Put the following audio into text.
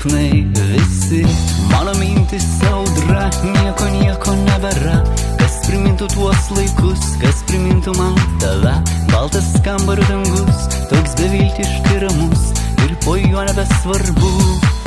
sapnai visi, mano mintis audra, nieko nebėra. Kas primintų tuos laikus, kas primintų man tave. Baltas kambario dangus, toks beviltiškai ramus, ir po juo nebesvarbu